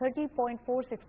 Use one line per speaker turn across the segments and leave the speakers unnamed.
30.46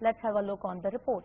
Let's have a look on the report.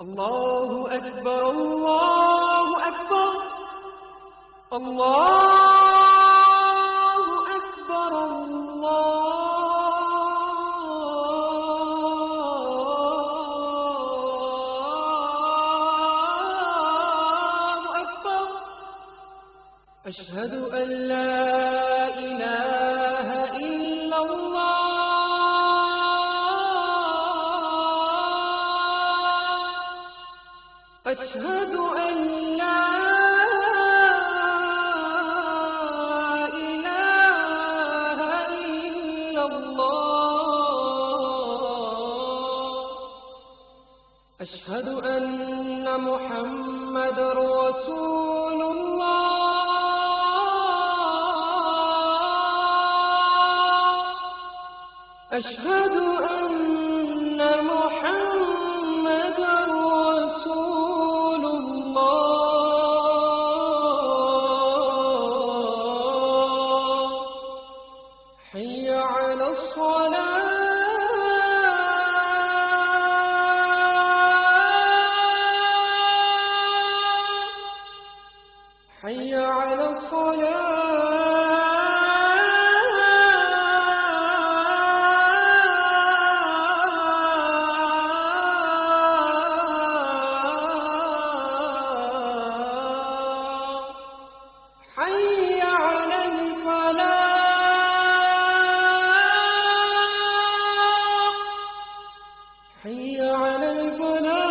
Allahu Akbar, Allahu Akbar, Allahu Akbar, Allahu Akbar. Ashhadu an la ilaha illallah. أشهد أن لا إله إلا الله. أشهد أن محمد رسول الله. أشهد أن محمد رسول الله. حي على الصلاة. حي على الصلاة. حي على الفلاح. حي على الفلاح.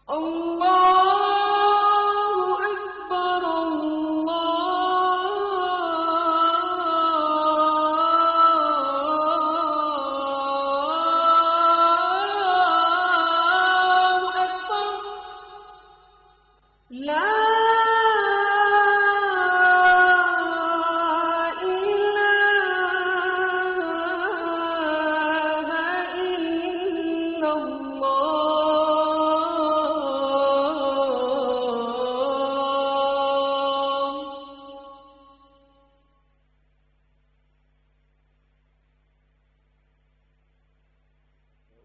الله أكبر، الله أكبر. لا إله إلا الله.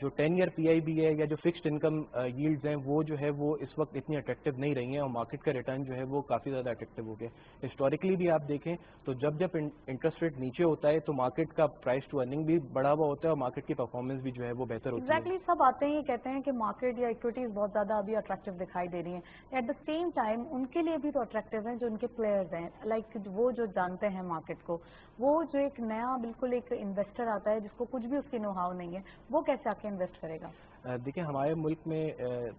جو 10 ایئر PIB ہے یا جو فکسڈ انکم ییلڈز ہیں وہ جو ہے وہ اس وقت اتنی اٹریکٹیو نہیں رہی ہیں اور مارکیٹ کا ریٹرن جو ہے وہ کافی زیادہ اٹریکٹیو ہو گیا. ہسٹوریکلی بھی آپ دیکھیں تو جب انٹرسٹ ریٹ نیچے ہوتا ہے تو مارکیٹ کا پرائز ٹو ارننگ بھی بڑا ہوا ہوتا ہے اور مارکیٹ کی پرفارمنس بھی جو ہے وہ بہتر ہوتی ہے.
ایگزیکٹلی سب آتے ہیں یہ کہتے ہیں کہ مارکیٹ یا اکویٹیز بہت زیادہ ابھی اٹریکٹیو دکھائی دے رہی ہیں. ایٹ دا سیم ٹائم ان کے لیے بھی تو اٹریکٹیو ہیں جو ان کے پلیئرز ہیں, لائک وہ جو جانتے ہیں مارکیٹ کو, وہ جو ایک نیا بالکل ایک انویسٹر آتا ہے جس کو کچھ بھی اس کی نو ہاؤ نہیں ہے, وہ کیسے آ کے انویسٹ کرے گا؟
دیکھیں ہمارے ملک میں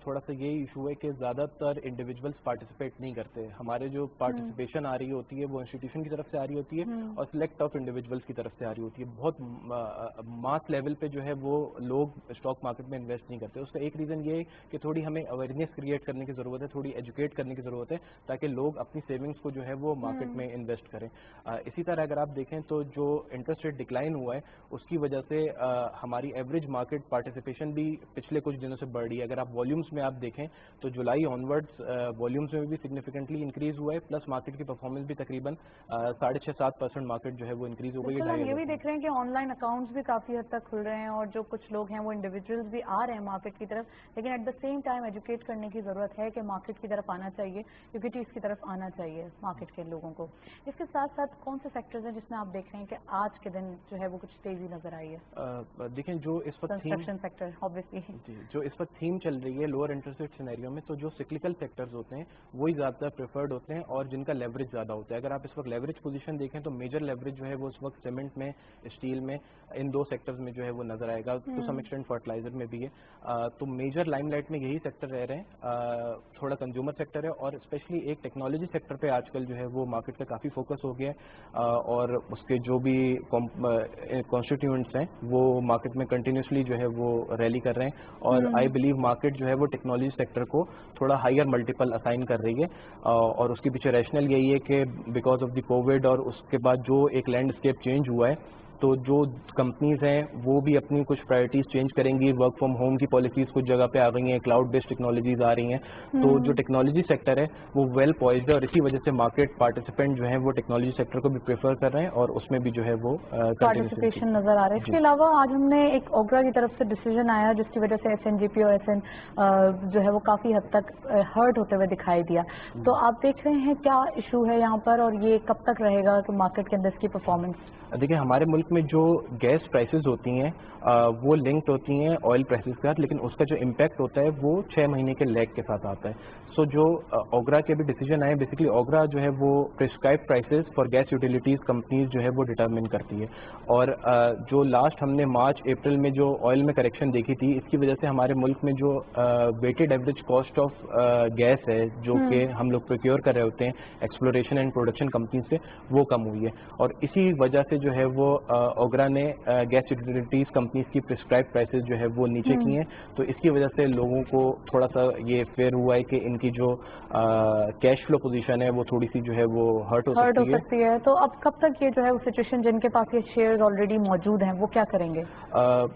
تھوڑا سا یہ ایشو ہے کہ زیادہ تر انڈیویجولس پارٹیسپیٹ نہیں کرتے. ہمارے جو پارٹیسپیشن آ رہی ہوتی ہے وہ انسٹیٹیوشن کی طرف سے آ رہی ہوتی ہے اور سلیکٹ آف انڈیویجولس کی طرف سے آ رہی ہوتی ہے. بہت ماس لیول پہ جو ہے وہ لوگ اسٹاک مارکیٹ میں انویسٹ نہیں کرتے. اس کا ایک ریزن یہ ہے کہ تھوڑی ہمیں اویئرنیس کریٹ کرنے کی ضرورت ہے, تھوڑی ایجوکیٹ کرنے کی ضرورت ہے تاکہ لوگ اپنی سیونگس کو جو ہے وہ مارکیٹ میں انویسٹ کریں. اسی طرح اگر آپ دیکھیں تو جو انٹرسٹ ریٹ ڈکلائن ہوا ہے اس کی وجہ سے ہماری ایوریج مارکیٹ پارٹیسپیشن بھی پچھلے کچھ دنوں سے بڑھ رہی ہے. اگر آپ والیومز میں آپ دیکھیں تو جولائی آن ورڈز والیومز میں بھی سگنیفیکنٹلی انکریز ہوا ہے, پلس مارکیٹ کی پرفارمنس بھی تقریباً 6.5-7% مارکیٹ جو ہے وہ انکریز ہو گئی ہے.
ہم یہ بھی دیکھ رہے ہیں کہ آن لائن اکاؤنٹس بھی کافی حد تک کھل رہے ہیں اور جو کچھ لوگ ہیں وہ انڈیویجولس بھی آ رہے ہیں مارکیٹ کی طرف, لیکن at the same time educate کرنے کی ضرورت ہے کہ مارکیٹ کی طرف آنا چاہیے, اکویٹیز کی طرف آنا چاہیے مارکیٹ کے لوگوں کو. اس کے ساتھ ساتھ کون سے سیکٹرز ہیں جس میں آپ دیکھ رہے ہیں کہ آج کے دن جو ہے وہ کچھ تیزی نظر آئی ہے؟
دیکھیں جو اس وقت
کنسٹرکشن سیکٹر آبویسلی
جو اس وقت تھیم چل رہی ہے لوور انٹرسٹ ریٹ سینیریو میں, تو جو سکلیکل سیکٹرز ہوتے ہیں وہی زیادہ پریفرڈ ہوتے ہیں اور جن کا لیوریج زیادہ ہوتا ہے. اگر آپ اس وقت لیوریج پوزیشن دیکھیں تو میجر لیوریج جو ہے وہ اس وقت سیمنٹ میں, اسٹیل میں, ان دو سیکٹرز میں جو ہے وہ نظر آئے گا. ٹو سم ایکسٹینٹ فرٹیلائزر میں بھی ہے. تو میجر لائم لائٹ میں یہی سیکٹر رہ رہے ہیں. تھوڑا کنزیومر سیکٹر ہے اور اسپیشلی ایک ٹیکنالوجی سیکٹر پہ آج کل جو ہے وہ مارکیٹ کا کافی فوکس ہو گیا ہے اور اس کے جو بھی کانسٹیٹیوئنٹس ہیں وہ مارکیٹ میں کنٹینیوسلی جو ہے وہ ریلی کر رہے ہیں اور آئی بلیو مارکیٹ جو ہے وہ ٹیکنالوجی سیکٹر کو تھوڑا ہائر ملٹیپل اسائن کر رہی ہے. اور اس کے پیچھے ریشنل یہی ہے کہ بیکاز آف دی کووڈ اور اس کے بعد جو ایک لینڈسکیپ چینج ہوا ہے تو جو کمپنیز ہیں وہ بھی اپنی کچھ پرائرٹیز چینج کریں گی. ورک فرام ہوم کی پالیسیز کچھ جگہ پہ آ گئی ہیں, کلاؤڈ بیسڈ ٹیکنالوجیز آ رہی ہیں. تو جو ٹیکنالوجی سیکٹر ہے وہ ویل پوائزڈ ہے اور اسی وجہ سے مارکیٹ پارٹیسپینٹ جو ہیں وہ ٹیکنالوجی سیکٹر کو بھی پریفر کر رہے ہیں اور اس میں بھی جو ہے وہ
پارٹیسپیشن نظر آ رہا ہے. اس کے علاوہ آج ہم نے ایک اوگرا کی طرف سے ڈیسیجن آیا جس کی وجہ سے SNGP اور SN جو ہے وہ کافی حد تک ہرٹ ہوتے ہوئے دکھائی دیا. تو آپ دیکھ رہے ہیں کیا ایشو ہے یہاں پر اور یہ کب تک رہے گا کہ مارکیٹ کے اندر اس کی پرفارمنس؟
دیکھیں ہمارے ملک میں جو گیس پرائسز ہوتی ہیں وہ لنکڈ ہوتی ہیں آئل پرائسز کے ساتھ, لیکن اس کا جو امپیکٹ ہوتا ہے وہ 6 مہینے کے لیگ کے ساتھ آتا ہے. سو جو اوگرا کے بھی ڈیسیجن آئے, بیسکلی اوگرا جو ہے وہ prescribe prices for gas utilities companies جو ہے وہ ڈٹرمن کرتی ہے. اور جو لاسٹ ہم نے مارچ اپریل میں جو آئل میں کریکشن دیکھی تھی, اس کی وجہ سے ہمارے ملک میں جو weighted average cost of gas ہے جو کہ ہم لوگ پروکیور کر رہے ہوتے ہیں ایکسپلوریشن اینڈ پروڈکشن کمپنیز سے, وہ کم ہوئی ہے. اور اسی وجہ سے جو ہے وہ اوگرا نے گیس یوٹیلیٹیز کمپنیز کی پرسکرائب پرائسز جو ہے وہ نیچے کی ہیں. تو اس کی وجہ سے لوگوں کو تھوڑا سا یہ فیئر ہوا ہے کہ ان کی جو کیش فلو پوزیشن ہے وہ تھوڑی سی جو ہے وہ ہرٹ ہو سکتی ہے.
تو اب کب تک یہ جو ہے سچویشن, جن کے پاس یہ شیئرز آلریڈی موجود ہیں وہ کیا کریں گے؟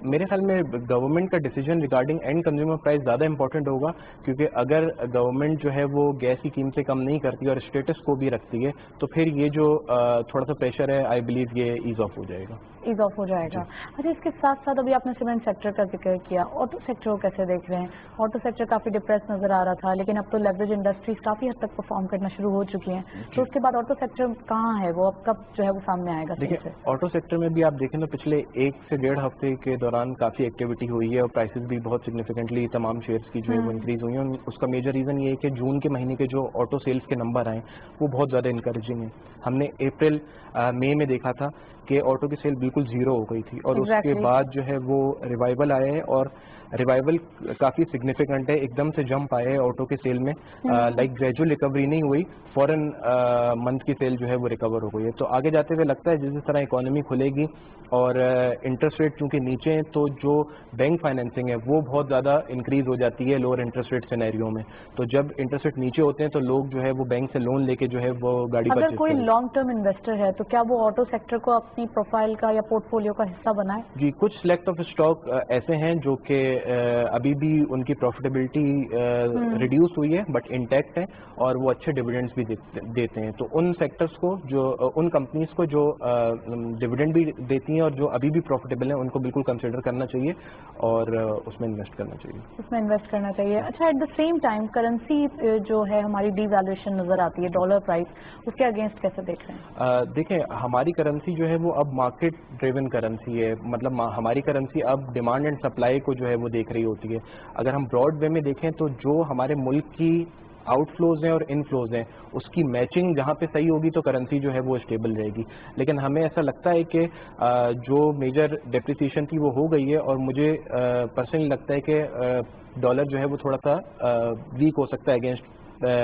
میرے خیال میں گورنمنٹ کا decision regarding and consumer price زیادہ امپورٹنٹ ہوگا, کیونکہ اگر گورنمنٹ جو ہے وہ گیس کی قیمتیں کم نہیں کرتی اور اسٹیٹس کو بھی رکھتی ہے تو پھر یہ جو تھوڑا سا پریشر ہے آئی بلیو یہ ایز آف ہو جائے گا.
اچھا, اس کے ساتھ ساتھ ابھی آپ نے سیمنٹ سیکٹر کا ذکر کیا, آٹو سیکٹر کو کیسے دیکھ رہے ہیں؟ آٹو سیکٹر کافی ڈپریس نظر آ رہا تھا, لیکن اب تو لیوریج انڈسٹریز کافی حد تک پرفارم کرنا شروع ہو چکی ہیں. تو اس کے بعد آٹو سیکٹر کہاں ہے, وہ اب کب جو ہے وہ سامنے آئے گا؟
دیکھیں آٹو سیکٹر میں بھی آپ دیکھیں تو پچھلے 1 سے 1.5 ہفتے کے دوران کافی ایکٹیویٹی ہوئی ہے اور پرائسز بھی بہت سگنیفیکنٹلی تمام شیئرز کی جو ہے وہ انکریز ہوئی ہیں. اس کا میجر ریزن یہ ہے کہ جون کے مہینے کے جو آٹو سیلز کے نمبر آئے وہ بہت زیادہ انکریجنگ ہیں. ہم نے اپریل مئی میں دیکھا تھا کہ آٹو کی سیل بالکل زیرو ہو گئی تھی اور اس کے بعد جو ہے وہ ریوائول آیا ہے اور ریوائول کافی سگنیفیکنٹ ہے. ایک دم سے جمپ آیا ہے آٹو کے سیل میں, لائک گریجول ریکوری نہیں ہوئی, فوراً منتھ کی سیل جو ہے وہ ریکور ہو گئی ہے. تو آگے جاتے ہوئے لگتا ہے جس طرح اکانومی کھلے گی اور انٹرسٹ ریٹ چونکہ نیچے ہیں تو جو بینک فائنینسنگ ہے وہ بہت زیادہ انکریز ہو جاتی ہے لوور انٹرسٹ ریٹ سینیریو میں. تو جب انٹرسٹ ریٹ نیچے ہوتے ہیں تو لوگ جو ہے وہ بینک سے لون لے کے جو ہے وہ گاڑی
اگر کوئی لانگ ٹرم انویسٹر ہے تو کیا وہ آٹو سیکٹر کو اپنی پروفائل کا یا پورٹ فولیو کا حصہ بنائے؟
جی, کچھ سلیکٹ آف اسٹاک ایسے ہیں جو کہ ابھی بھی ان کی پروفیٹیبلٹی ریڈیوس ہوئی ہے بٹ انٹیکٹ ہے اور وہ اچھے ڈویڈنڈس بھی دیتے ہیں. تو ان سیکٹرز کو جو ان کمپنیز کو جو ڈویڈنڈ بھی دیتی ہیں اور جو ابھی بھی پروفیٹیبل ہیں ان کو بالکل کنسیڈر کرنا چاہیے اور اس میں انویسٹ کرنا چاہیے.
اس میں انویسٹ کرنا چاہیے. اچھا, at the same time currency جو ہے ہماری ڈی ویلیویشن نظر آتی ہے, ڈالر پرائز, اس کے اگینسٹ کیسے دیکھ رہے ہیں؟
دیکھیں ہماری کرنسی جو ہے وہ اب مارکیٹ ڈریون کرنسی ہے, مطلب ہماری کرنسی اب ڈیمانڈ اینڈ سپلائی کو جو ہے وہ دیکھ رہی ہوتی ہے. اگر ہم براڈ وے میں دیکھیں تو جو ہمارے ملک کی آؤٹ فلوز ہیں اور ان فلوز ہیں اس کی میچنگ جہاں پہ صحیح ہوگی تو کرنسی جو ہے وہ اسٹیبل رہے گی. لیکن ہمیں ایسا لگتا ہے کہ جو میجر ڈیپریسیشن تھی وہ ہو گئی ہے اور مجھے پرسنلی لگتا ہے کہ ڈالر جو ہے وہ تھوڑا سا ویک ہو سکتا ہے اگینسٹ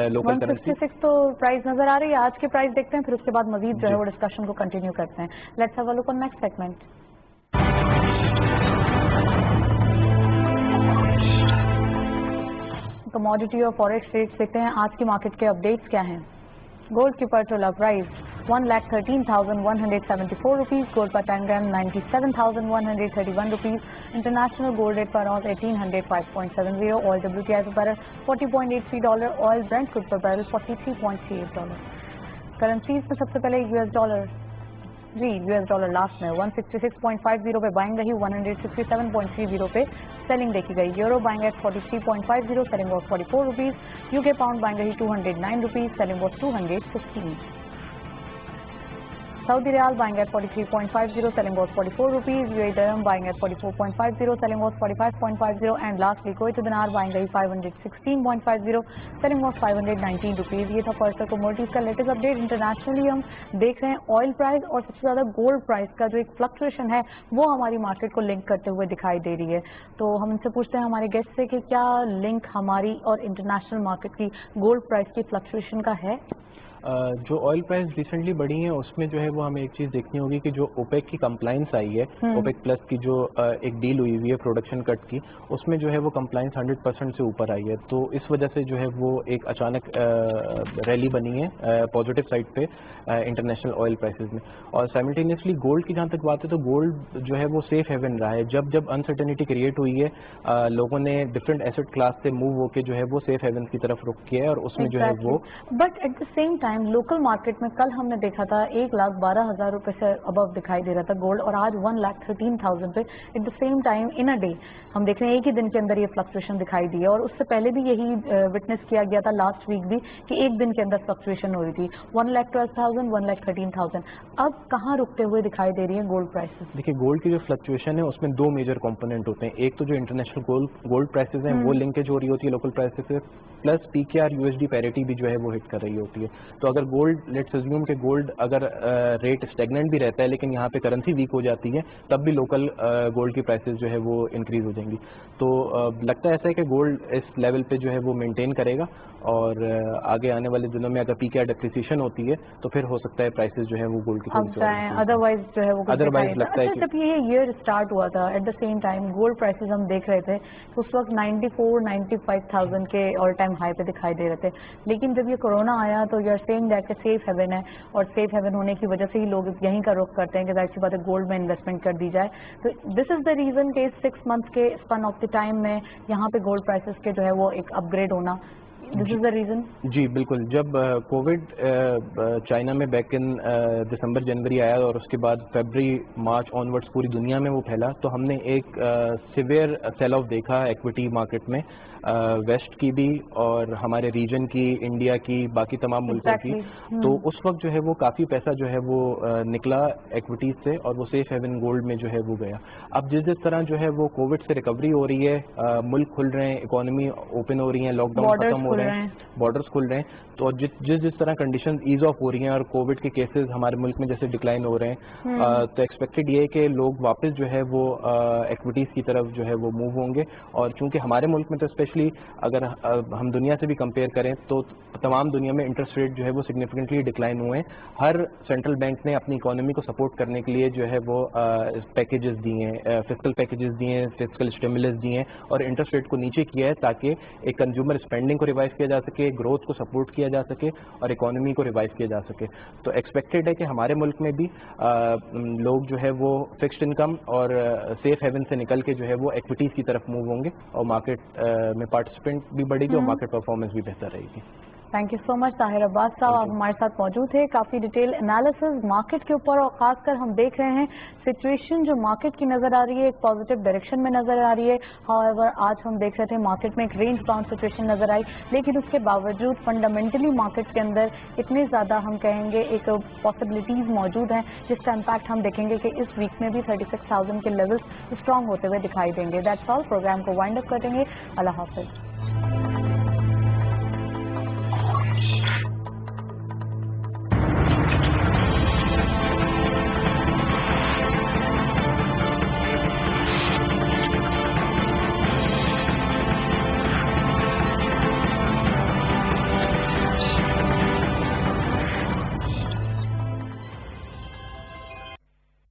لوکل کرنسی.
166 تو پرائز نظر آ رہی ہے. آج کے پرائز دیکھتے ہیں, پھر اس کے بعد مزید جو ہے وہ ڈسکشن کو کنٹینیو کرتے ہیں. Let's have a look on next segment. Commodity اور فوریکس ریٹس دیکھتے ہیں آج کی مارکیٹ کے اپڈیٹس کیا ہیں. گولڈ کی پر تولہ پرائز 1,13,174 روپیز, گولڈ پر 10 gram 97,131 rupees, international gold rate پر اراؤنڈ 1,805.70, آئل WTI پر بیرل $40.83, آئل برنٹ کروڈ پر بیرل $43.38. کرنسیز میں سب سے پہلے US dollar, U S dollar last میں 166.50 پہ بائنگ رہی, 167.30 پہ سیلنگ دیکھی گئی. Euro buying at 43.50, selling was 44 rupees. UK کے پاؤنڈ بائنگ رہی 209 rupees, selling was 215. Saudi riyal buying at 43.50, selling was 44 rupees. UAE dirham buying at 44.50, selling was 45.50. And lastly, Kuwait dinar buying رہی 516.50, selling was 519 rupees. یہ تھا first commodities کا latest update. Internationally ہم دیکھ رہے ہیں آئل پرائز اور سب سے زیادہ گولڈ پرائز کا جو ایک فلکچویشن ہے وہ ہماری مارکیٹ کو لنک کرتے ہوئے دکھائی دے رہی ہے. تو ہم ان سے پوچھتے ہیں ہمارے گیسٹ سے کہ کیا لنک ہماری اور انٹرنیشنل مارکیٹ کی گولڈ پرائز کی فلکچویشن کا ہے.
جو آئل پرائز ریسنٹلی بڑھی ہیں اس میں جو ہے وہ ہمیں ایک چیز دیکھنی ہوگی کہ جو اوپیک کی کمپلائنس آئی ہے, اوپیک پلس کی جو ایک ڈیل ہوئی ہوئی ہے پروڈکشن کٹ کی, اس میں جو ہے وہ کمپلائنس 100% سے اوپر آئی ہے. تو اس وجہ سے جو ہے وہ ایک اچانک ریلی بنی ہے پازیٹیو سائڈ پہ انٹرنیشنل آئل پرائسز میں. اور سائملٹینیسلی گولڈ کی جہاں تک بات ہے تو گولڈ جو ہے وہ سیف ہیون رہا ہے. جب انسرٹنٹی کریٹ ہوئی ہے لوگوں نے ڈفرینٹ ایسٹ کلاس سے موو ہو کے جو ہے وہ سیف ہیون کی طرف رخ کیا ہے اور اس میں جو ہے وہ
but at the same time local market میں کل ہم نے دیکھا تھا 1,12,000 روپے سے ابو دکھائی دے رہا تھا گولڈ, اور آج 1,13,000 پہ. At the same time in a day ہم دیکھ رہے ہیں ایک ہی دن کے اندر یہ فلکچویشن دکھائی دی ہے, اور اس سے پہلے بھی یہی وٹنس کیا گیا تھا لاسٹ ویک بھی کہ ایک دن کے اندر فلکچویشن ہو رہی تھی 1,12,000 1,13,000. اب کہاں رکتے ہوئے دکھائی دے رہی ہیں گولڈ پرائسز؟
دیکھیے گولڈ کی جو فلکچویشن ہے اس میں دو میجر کمپوننٹ ہوتے ہیں. ایک تو جو انٹرنیشنل گولڈ پرائسز ہیں وہ لنکیج ہو رہی ہوتی ہے لوکل پرائسز سے, پلس PKR USD پیریٹی بھی جو ہے وہ ہٹ کر رہی ہوتی ہے. تو اگر گولڈ لیٹس اسیوم کہ گولڈ اگر ریٹ اسٹیگننٹ بھی رہتا ہے لیکن یہاں پہ کرنسی ویک ہو جاتی ہے تب بھی لوکل گولڈ کی پرائسز جو ہے وہ انکریز ہو جائیں گی. تو لگتا ہے ایسا ہے کہ گولڈ اس لیول پہ جو ہے وہ مینٹین کرے گا, اور آگے آنے والے دنوں میں اگر PKR ڈیپریسیشن ہوتی ہے تو پھر ہو سکتا ہے پرائسز جو ہے وہ گولڈ کی
ادروائز جو ہے وہ
ادروائز لگتا ہے.
جب یہ ایئر اسٹارٹ ہوا تھا at the same time gold prices ہم دیکھ رہے تھے کہ اس وقت 94,95,000 کے آل ٹائم ہائی پہ دکھائی دے رہے تھے, لیکن جب یہ کورونا آیا تو یو آر سیئنگ دیٹ کہ سیف ہیون ہے, اور سیف ہیون ہونے کی وجہ سے ہی لوگ یہیں کا رخ کرتے ہیں کہ ظاہر سی بات ہے گولڈ میں انویسٹمنٹ کر دی جائے. تو دس از دا ریزن کہ 6 months کے اسپن آف دی ٹائم میں یہاں پہ گولڈ پرائسز کے جو ہے وہ ایک اپ گریڈ ہونا, دس از دا ریزن.
جی بالکل. جب کووڈ چائنا میں بیک ان دسمبر جنوری آیا اور اس کے بعد فیبرری مارچ آنورڈس پوری دنیا میں وہ پھیلا, تو ہم نے ایک سیویئر سیل آف دیکھا ایکویٹی مارکیٹ میں, ویسٹ کی بھی اور ہمارے ریجن کی, انڈیا کی, باقی تمام ملکوں کی. تو اس وقت جو ہے وہ کافی پیسہ جو ہے وہ نکلا ایکویٹیز سے اور وہ سیف ہیون گولڈ میں جو ہے وہ گیا. اب جس طرح جو ہے وہ کووڈ سے ریکوری ہو رہی ہے, ملک کھل رہے ہیں, اکانومی اوپن ہو رہی ہیں, لاک ڈاؤن ختم ہو رہے ہیں, بارڈرز کھل رہے ہیں, تو جس طرح کنڈیشن ایز آف ہو رہی ہیں اور کووڈ کے کیسز ہمارے ملک میں جیسے ڈکلائن ہو رہے ہیں, تو ایکسپیکٹڈ یہ ہے کہ لوگ واپس جو ہے وہ ایکویٹیز کی طرف جو ہے وہ موو ہوں گے. اور چونکہ ہمارے ملک میں تو اسپیشلی اگر ہم دنیا سے بھی کمپیئر کریں تو تمام دنیا میں انٹرسٹ ریٹ جو ہے وہ سگنیفیکنٹلی ڈکلائن ہوئے ہیں. ہر سینٹرل بینک نے اپنی اکانومی کو سپورٹ کرنے کے لیے جو ہے وہ پیکیجز دیے ہیں, فسکل پیکیجز دیے ہیں, فسکل اسٹیمولس دیے ہیں, اور انٹرسٹ ریٹ کو نیچے کیا ہے تاکہ ایک کنزیومر اسپینڈنگ کو ریوائو ریوائو کیا جا سکے, گروتھ کو سپورٹ کیا جا سکے اور اکانومی کو ریوائو کیا جا سکے. تو ایکسپیکٹڈ ہے کہ ہمارے ملک میں بھی لوگ جو ہے وہ فکسڈ انکم اور سیف ہیون سے نکل کے جو ہے وہ ایکویٹیز کی طرف موو ہوں گے اور مارکیٹ میں پارٹیسپینٹ بھی بڑھے گی اور مارکیٹ پرفارمنس بھی بہتر رہے گی.
تھینک یو سو مچ طاہر عباس صاحب, آپ ہمارے ساتھ موجود تھے. کافی ڈیٹیل انالیسز مارکیٹ کے اوپر, اور خاص کر ہم دیکھ رہے ہیں سچویشن جو مارکیٹ کی نظر آ رہی ہے ایک پازیٹیو ڈائریکشن میں نظر آ رہی ہے. ہاؤ آج ہم دیکھ رہے تھے مارکیٹ میں ایک رینج باؤنڈ سچویشن نظر آئی, لیکن اس کے باوجود فنڈامنٹلی مارکیٹ کے اندر اتنے زیادہ ہم کہیں گے ایک پاسبلٹیز موجود ہیں جس کا امپیکٹ ہم دیکھیں گے کہ اس ویک میں بھی 36,000 کے لیولز اسٹرانگ ہوتے ہوئے دکھائی دیں گے. That's all. پروگرام کو وائنڈ اپ کریں گے. اللہ حافظ.